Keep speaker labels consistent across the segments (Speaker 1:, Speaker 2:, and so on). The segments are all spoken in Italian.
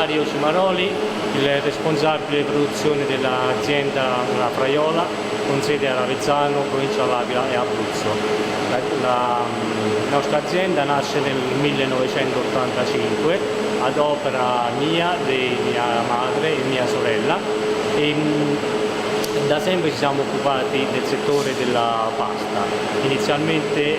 Speaker 1: Mario Cimaroli, il responsabile di produzione dell'azienda La Fraiola, con sede a Ravezzano, provincia L'Aquila e Abruzzo. La nostra azienda nasce nel 1985 ad opera mia, di mia madre e mia sorella, e da sempre ci siamo occupati del settore della pasta. Inizialmente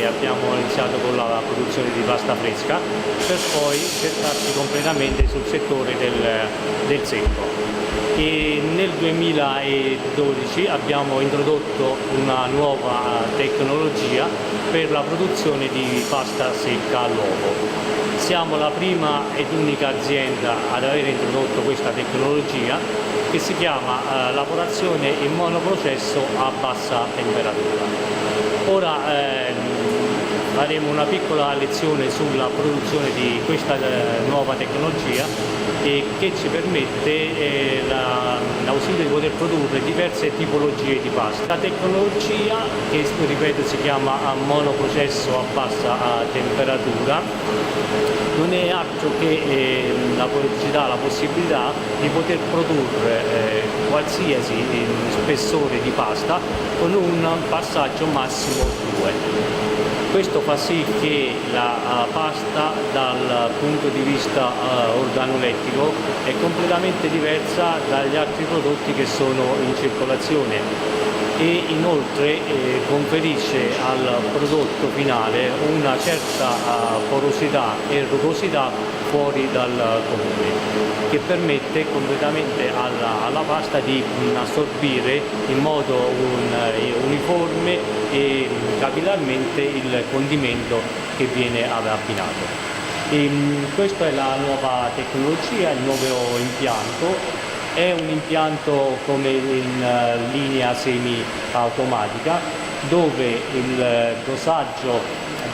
Speaker 1: abbiamo iniziato con la produzione di pasta fresca, per poi gettarci completamente sul settore del secco. E nel 2012 abbiamo introdotto una nuova tecnologia per la produzione di pasta secca all'uovo. Siamo la prima ed unica azienda ad aver introdotto questa tecnologia, che si chiama lavorazione in monoprocesso a bassa temperatura. Ora faremo una piccola lezione sulla produzione di questa nuova tecnologia che ci permette l'ausilio di poter produrre diverse tipologie di pasta. La tecnologia, che ripeto si chiama monoprocesso a bassa temperatura, non è altro che la possibilità di poter produrre qualsiasi spessore di pasta con un passaggio massimo 2. Questo fa sì che la pasta dal punto di vista organolettico è completamente diversa dagli altri prodotti che sono in circolazione e inoltre conferisce al prodotto finale una certa porosità e rugosità fuori dal comune, che permette completamente alla pasta di assorbire in modo uniforme e capillarmente il condimento che viene abbinato. Questa è la nuova tecnologia, il nuovo impianto. È un impianto come in linea semi-automatica, dove il dosaggio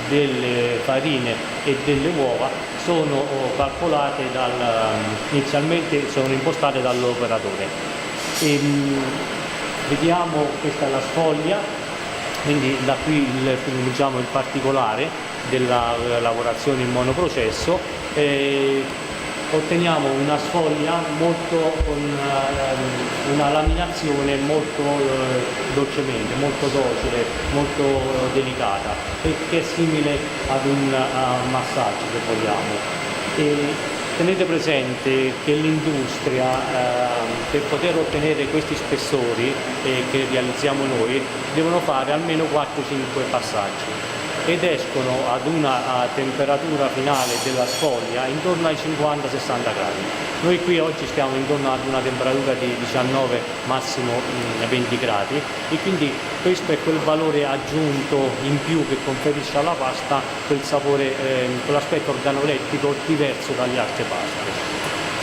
Speaker 1: delle farine e delle uova sono calcolate inizialmente sono impostate dall'operatore. Vediamo, questa è la sfoglia, quindi da qui il particolare della lavorazione in monoprocesso. Otteniamo una sfoglia con una laminazione molto dolcemente, molto docile, molto delicata, che è simile ad un massaggio, se vogliamo. Tenete presente che l'industria, per poter ottenere questi spessori che realizziamo noi, devono fare almeno 4-5 passaggi ed escono ad una temperatura finale della sfoglia intorno ai 50-60 gradi. Noi qui oggi stiamo intorno ad una temperatura di 19, massimo 20 gradi, e quindi questo è quel valore aggiunto in più che conferisce alla pasta quel sapore, quell'aspetto organolettico diverso dalle altre paste.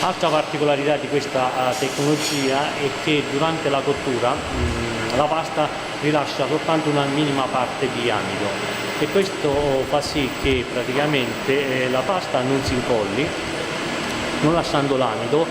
Speaker 1: Altra particolarità di questa tecnologia è che durante la cottura la pasta rilascia soltanto una minima parte di amido, e questo fa sì che praticamente la pasta non si incolli, non lasciando l'amido.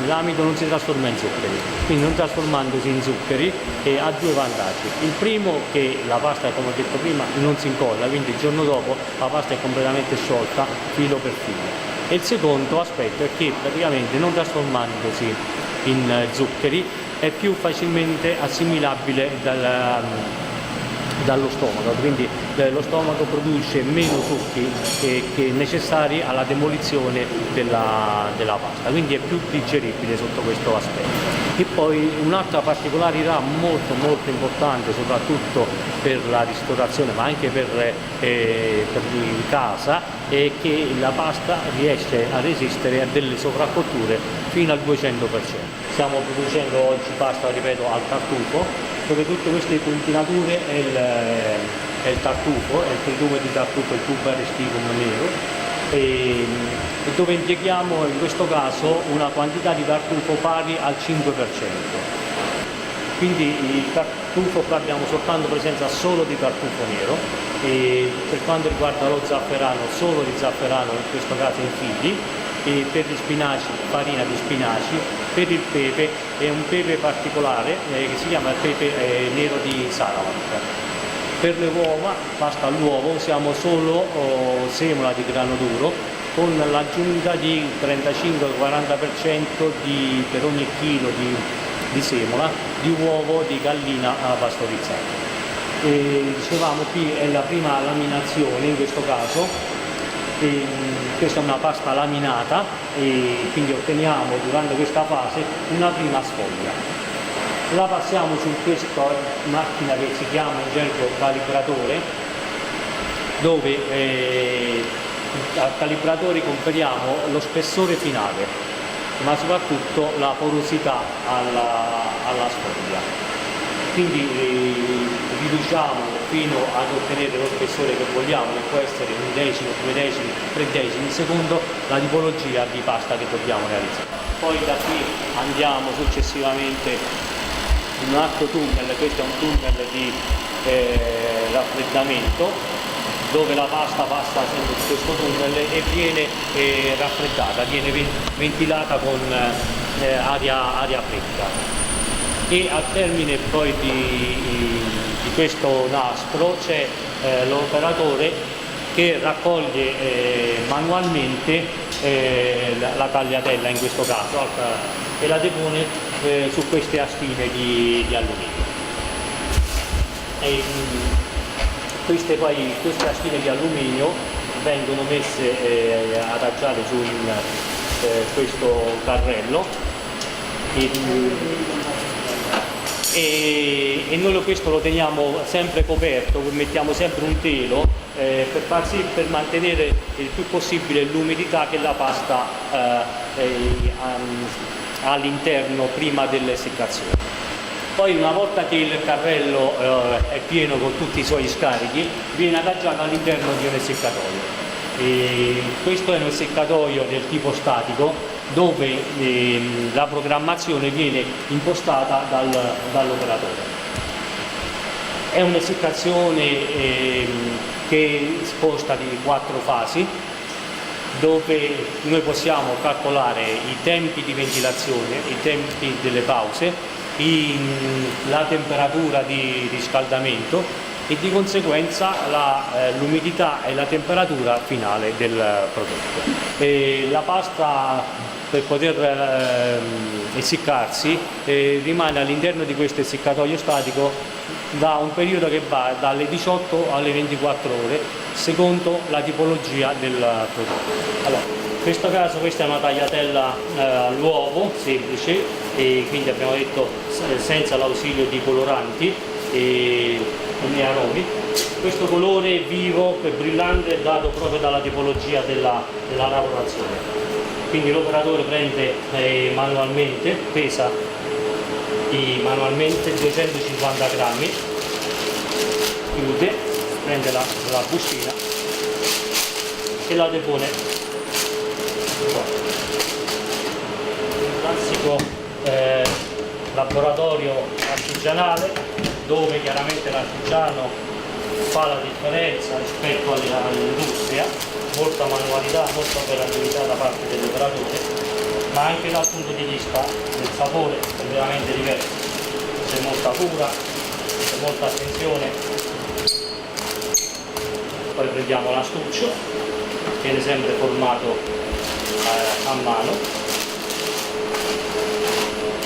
Speaker 1: L'amido non si trasforma in zuccheri, quindi non trasformandosi in zuccheri ha due vantaggi. Il primo, che la pasta, come ho detto prima, non si incolla, quindi il giorno dopo la pasta è completamente sciolta filo per filo. E il secondo aspetto è che praticamente, non trasformandosi in zuccheri, è più facilmente assimilabile dallo stomaco, quindi lo stomaco produce meno succhi che necessari alla demolizione della pasta, quindi è più digeribile sotto questo aspetto. E poi un'altra particolarità molto importante, soprattutto per la ristorazione ma anche per casa, è che la pasta riesce a resistere a delle sovracotture fino al 200%. Stiamo producendo oggi pasta, ripeto, al tartufo, dove tutte queste puntinature è il tartufo, è il predume di tartufo, il tuber resticum nero, e dove impieghiamo in questo caso una quantità di tartufo pari al 5%. Quindi il tartufo, qua abbiamo soltanto presenza solo di tartufo nero, e per quanto riguarda lo zafferano, solo di zafferano, in questo caso in fili, e per gli spinaci farina di spinaci, per il pepe è un pepe particolare che si chiama il pepe nero di Sarawak. Per le uova, pasta all'uovo, usiamo solo semola di grano duro, con l'aggiunta di 35-40% per ogni chilo di semola di uovo di gallina pastorizzato. Dicevamo, qui è la prima laminazione in questo caso, questa è una pasta laminata e quindi otteniamo durante questa fase una prima sfoglia. La passiamo su questa macchina che si chiama in gergo calibratore, dove al calibratore conferiamo lo spessore finale, ma soprattutto la porosità alla sfoglia. Quindi riduciamo fino ad ottenere lo spessore che vogliamo, che può essere 1 decimo, 2 decimi, 3 decimi, secondo la tipologia di pasta che dobbiamo realizzare. Poi da qui andiamo successivamente in un altro tunnel, questo è un tunnel di raffreddamento, dove la pasta passa sempre in questo tunnel e viene raffreddata, viene ventilata con aria fredda. E al termine poi di questo nastro c'è l'operatore che raccoglie manualmente la tagliatella in questo caso e la depone su queste astine di alluminio. Queste astine di alluminio vengono messe adagiate su questo carrello e noi questo lo teniamo sempre coperto, mettiamo sempre un telo per mantenere il più possibile l'umidità che la pasta ha all'interno prima dell'essiccazione. Poi una volta che il carrello è pieno con tutti i suoi scarichi, viene adagiato all'interno di un essiccatoio. Questo è un essiccatoio del tipo statico, dove la programmazione viene impostata dall'operatore. È un'essiccazione che sposta di 4 fasi, dove noi possiamo calcolare i tempi di ventilazione, i tempi delle pause, la temperatura di riscaldamento e di conseguenza l'umidità e la temperatura finale del prodotto. La pasta, per poter essiccarsi, rimane all'interno di questo essiccatoio statico da un periodo che va dalle 18 alle 24 ore secondo la tipologia del prodotto. Allora, in questo caso questa è una tagliatella all'uovo semplice, e quindi abbiamo detto senza l'ausilio di coloranti e aromi. Questo colore vivo e brillante è dato proprio dalla tipologia della lavorazione. Quindi l'operatore prende manualmente, pesa manualmente 250 grammi, chiude, prende la bustina e la depone qua. Un classico laboratorio artigianale, dove chiaramente l'artigiano fa la differenza rispetto all'industria, molta manualità, molta operatività da parte dell'operatore, ma anche dal punto di vista del sapore è veramente diverso, c'è molta cura, c'è molta attenzione. Poi prendiamo l'astuccio, viene sempre formato a mano,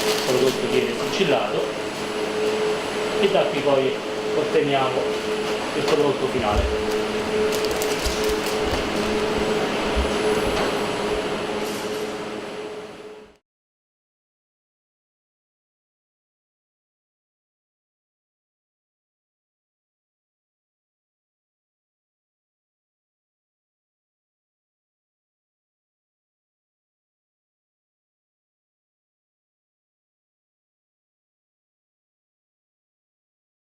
Speaker 1: il prodotto viene sigillato e da qui poi otteniamo il prodotto finale.